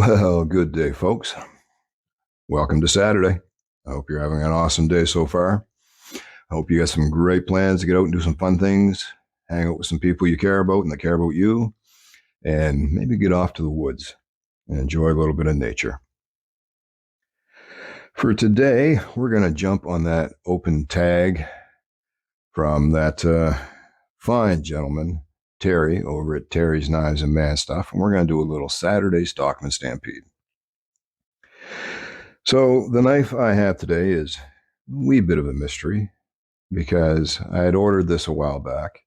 Well, good day, folks. Welcome to Saturday. I hope you're having an awesome day so far. I hope you got some great plans to get out and do some fun things, hang out with some people you care about and that care about you, and maybe get off to the woods and enjoy a little bit of nature. For today, we're going to jump on that open tag from that fine gentleman, Terry, over at Terry's Knives and Man Stuff, and we're going to do a little Saturday Stockman Stampede. So the knife I have today is a wee bit of a mystery because I had ordered this a while back,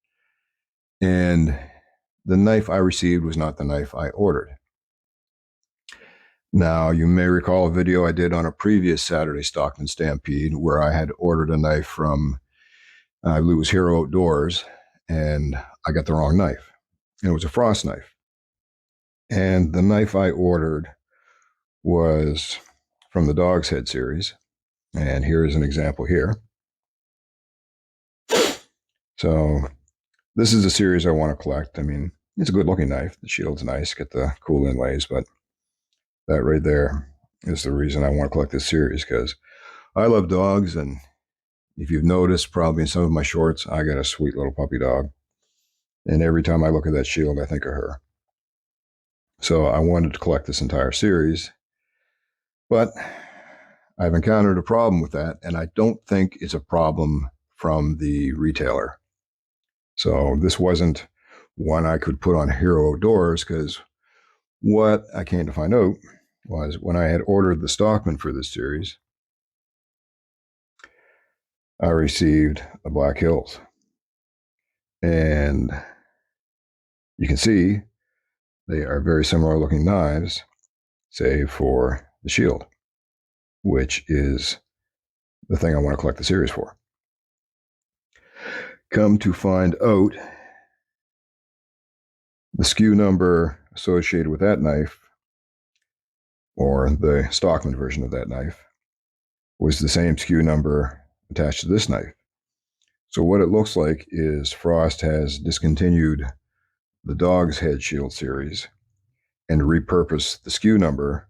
and the knife I received was not the knife I ordered. Now, you may recall a video I did on a previous Saturday Stockman Stampede where I had ordered a knife from, I believe it was Hero Outdoors, and I got the wrong knife. And it was a Frost knife. And the knife I ordered was from the Dog's Head series. And here's an example here. So this is a series I want to collect. I mean, it's a good looking knife. The shield's nice, get the cool inlays, but that right there is the reason I want to collect this series, because I love dogs, and if you've noticed probably in some of my shorts, I got a sweet little puppy dog. And every time I look at that shield, I think of her. So I wanted to collect this entire series, but I've encountered a problem with that, and I don't think it's a problem from the retailer. So this wasn't one I could put on Hero Outdoors, because what I came to find out was when I had ordered the Stockman for this series, I received a Blackhills. And you can see they are very similar looking knives, save for the shield, which is the thing I want to collect the series for. Come to find out, the SKU number associated with that knife, or the Stockman version of that knife, was the same SKU number attached to this knife. So what it looks like is Frost has discontinued the Dog's Head Shield series and repurposed the SKU number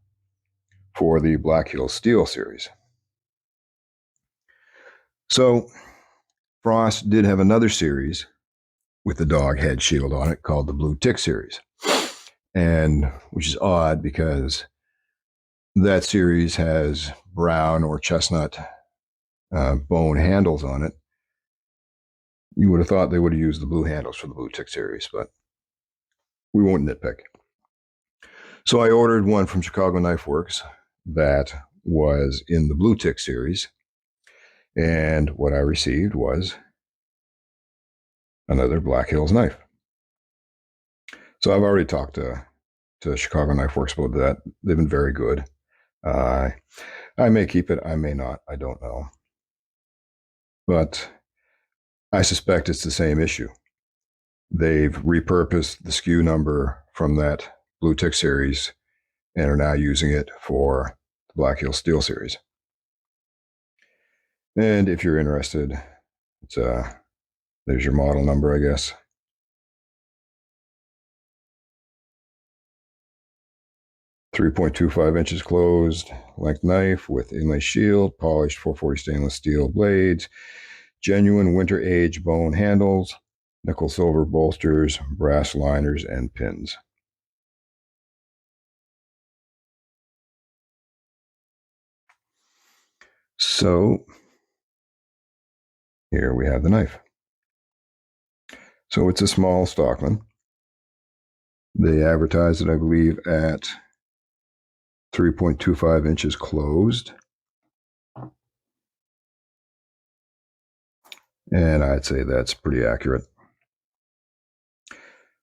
for the Blackhills Steel series. So Frost did have another series with the dog head shield on it called the Blue Tick series, and which is odd because that series has brown or chestnut bone handles on it. You would have thought they would have used the blue handles for the Blue Tick series, but we won't nitpick. So I ordered one from Chicago Knife Works that was in the Blue Tick series, and what I received was another Blackhills knife. So I've already talked to Chicago Knife Works about that. They've been very good. I may keep it, I may not, I don't know. But I suspect it's the same issue. They've repurposed the SKU number from that Blue Tick series and are now using it for the Blackhills Steel series. And if you're interested, it's there's your model number, I guess. .25 closed length knife with inlay shield, polished 440 stainless steel blades, genuine winter age bone handles, nickel silver bolsters, brass liners, and pins. So here we have the knife. So it's a small Stockman. They advertise it, I believe, at 3.25 inches closed. And I'd say that's pretty accurate.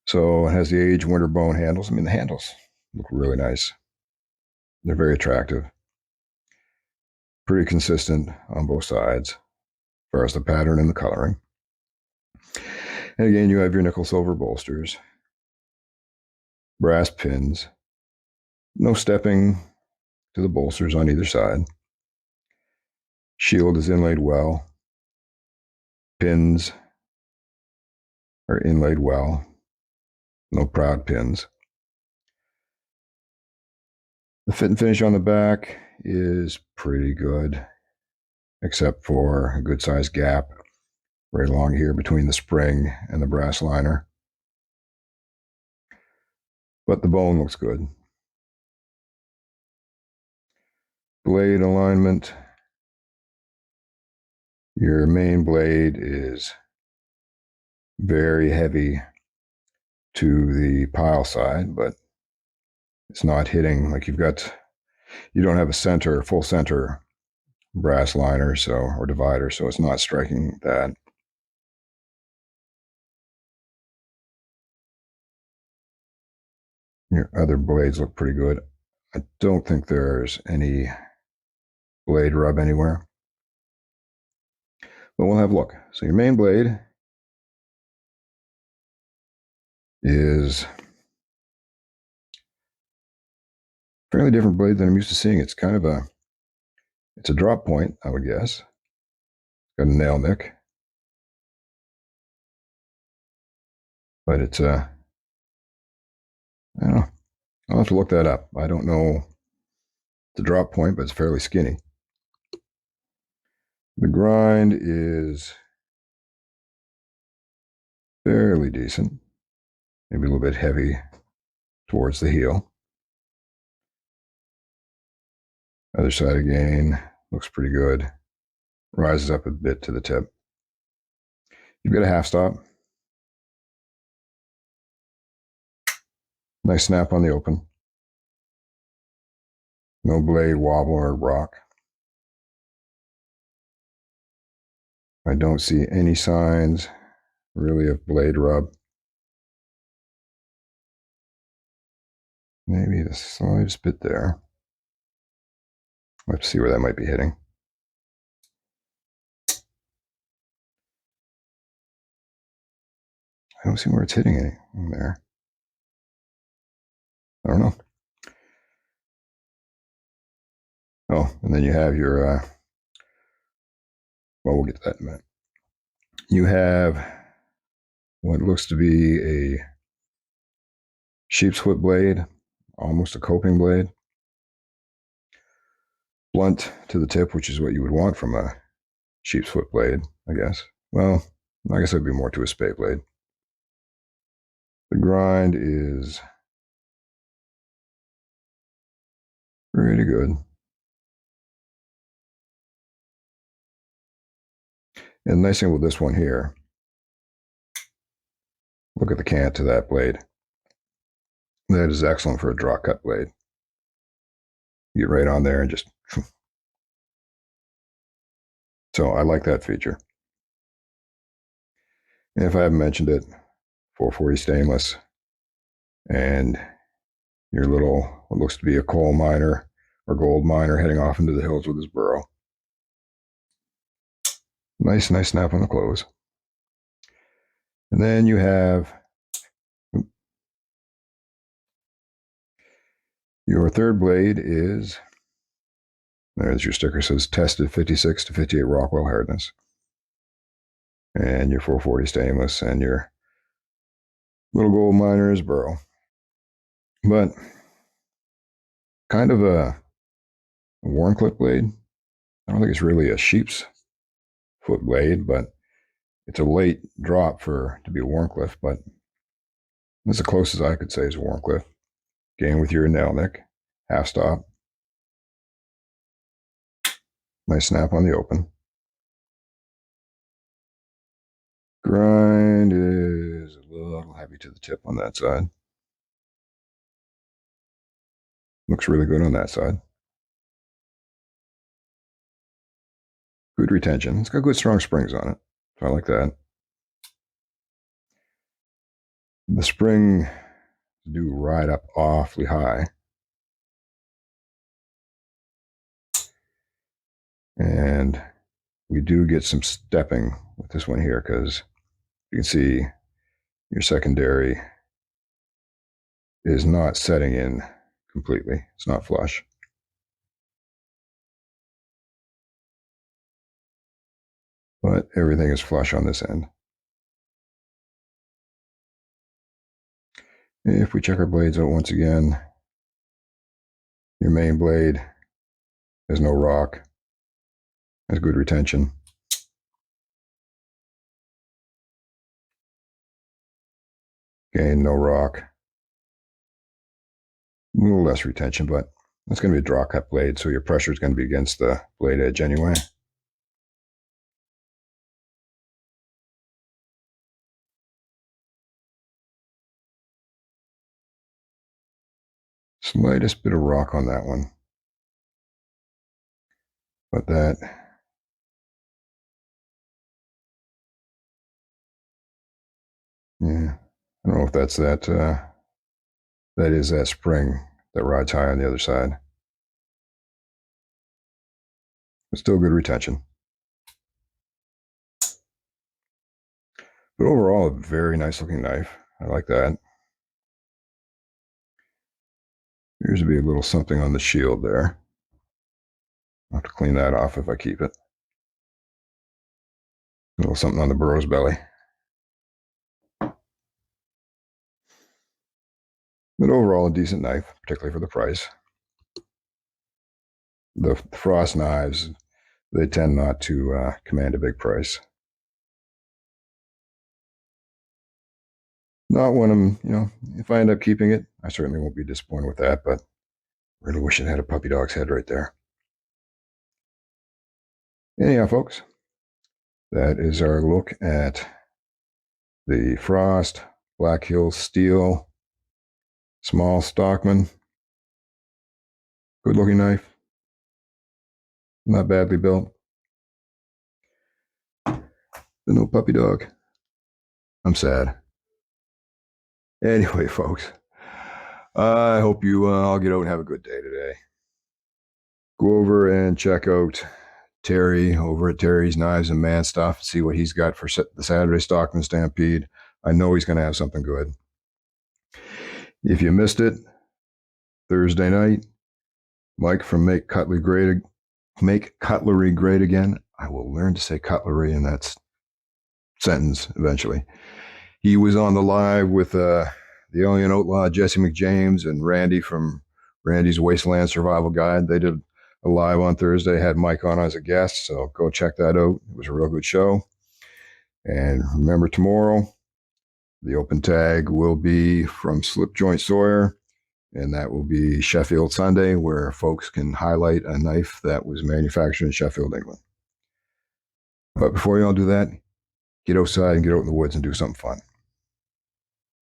So it has the age winter bone handles. I mean, the handles look really nice. They're very attractive. Pretty consistent on both sides as far as the pattern and the coloring. And again, you have your nickel silver bolsters, brass pins, no stepping to the bolsters on either side. Shield is inlaid well. Pins are inlaid well. No proud pins. The fit and finish on the back is pretty good, except for a good sized gap right along here between the spring and the brass liner. But the bone looks good. Blade alignment. Your main blade is very heavy to the pile side, but it's not hitting like you don't have a full center brass liner, or divider, so it's not striking that. Your other blades look pretty good. I don't think there's any blade rub anywhere, but we'll have a look. So your main blade is a fairly different blade than I'm used to seeing. It's a drop point, I would guess. Got a nail nick, but it's I don't know. I'll have to look that up. I don't know the drop point, but it's fairly skinny. The grind is fairly decent, maybe a little bit heavy towards the heel. Other side again looks pretty good. Rises up a bit to the tip. You've got a half stop. Nice snap on the open. No blade wobble or rock. I don't see any signs really of blade rub. Maybe the slightest bit there. Let's see where that might be hitting. I don't see where it's hitting any there. I don't know. Oh, and then you have your, well, we'll get to that in a minute. You have what looks to be a sheep's foot blade, almost a coping blade. Blunt to the tip, which is what you would want from a sheep's foot blade, I guess. Well, I guess it would be more to a spade blade. The grind is pretty good. And the nice thing with this one here, look at the cant to that blade. That is excellent for a draw cut blade. You get right on there and just. So I like that feature. And if I haven't mentioned it, 440 stainless and your little, what looks to be a coal miner or gold miner heading off into the hills with his burrow. Nice snap on the close. And then you have your third blade is, there's your sticker, says tested 56 to 58 Rockwell Hardness. And your 440 stainless and your little gold miner's burrow. But kind of a Wharncliffe blade. I don't think it's really a sheep's foot blade, but it's a late drop to be a Wharncliffe, but that's the closest I could say is a Wharncliffe. Again with your nail nick, half stop. Nice snap on the open. Grind is a little heavy to the tip on that side. Looks really good on that side. Good retention. It's got good strong springs on it. So I like that. The springs do ride up awfully high. And we do get some stepping with this one here because you can see your secondary is not setting in completely. It's not flush. But everything is flush on this end. If we check our blades out once again, Your main blade has no rock, has good retention. Again, no rock. A little less retention, but it's going to be a draw cut blade, so your pressure is going to be against the blade edge anyway. Slightest bit of rock on that one. But that, yeah, I don't know if that's that, that is that spring that rides high on the other side. But still good retention. But overall, a very nice looking knife. I like that. Appears to be a little something on the shield there. I'll have to clean that off if I keep it. A little something on the burro's belly. But overall, a decent knife, particularly for the price. The Frost knives, they tend not to command a big price. Not when I'm, if I end up keeping it, I certainly won't be disappointed with that, but really wish it had a puppy dog's head right there. Anyhow, folks, that is our look at the Frost Blackhills Steel small stockman. Good looking knife. Not badly built. But no puppy dog. I'm sad. Anyway, folks, I hope you all get out and have a good day today. Go over and check out Terry over at Terry's Knives and Man Stuff. See what he's got for the Saturday Stockman Stampede. I know he's going to have something good. If you missed it, Thursday night, Mike from Make Cutlery Great Again. I will learn to say cutlery in that sentence eventually. He was on the live with the Alien Outlaw, Jesse McJames, and Randy from Randy's Wasteland Survival Guide. They did a live on Thursday, had Mike on as a guest, so go check that out. It was a real good show. And remember, tomorrow, the open tag will be from Slip Joint Sawyer, and that will be Sheffield Sunday, where folks can highlight a knife that was manufactured in Sheffield, England. But before you all do that, get outside and get out in the woods and do something fun.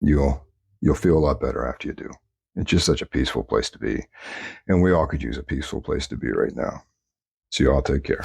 You'll feel a lot better after you do. It's just such a peaceful place to be. And we all could use a peaceful place to be right now. So you all take care.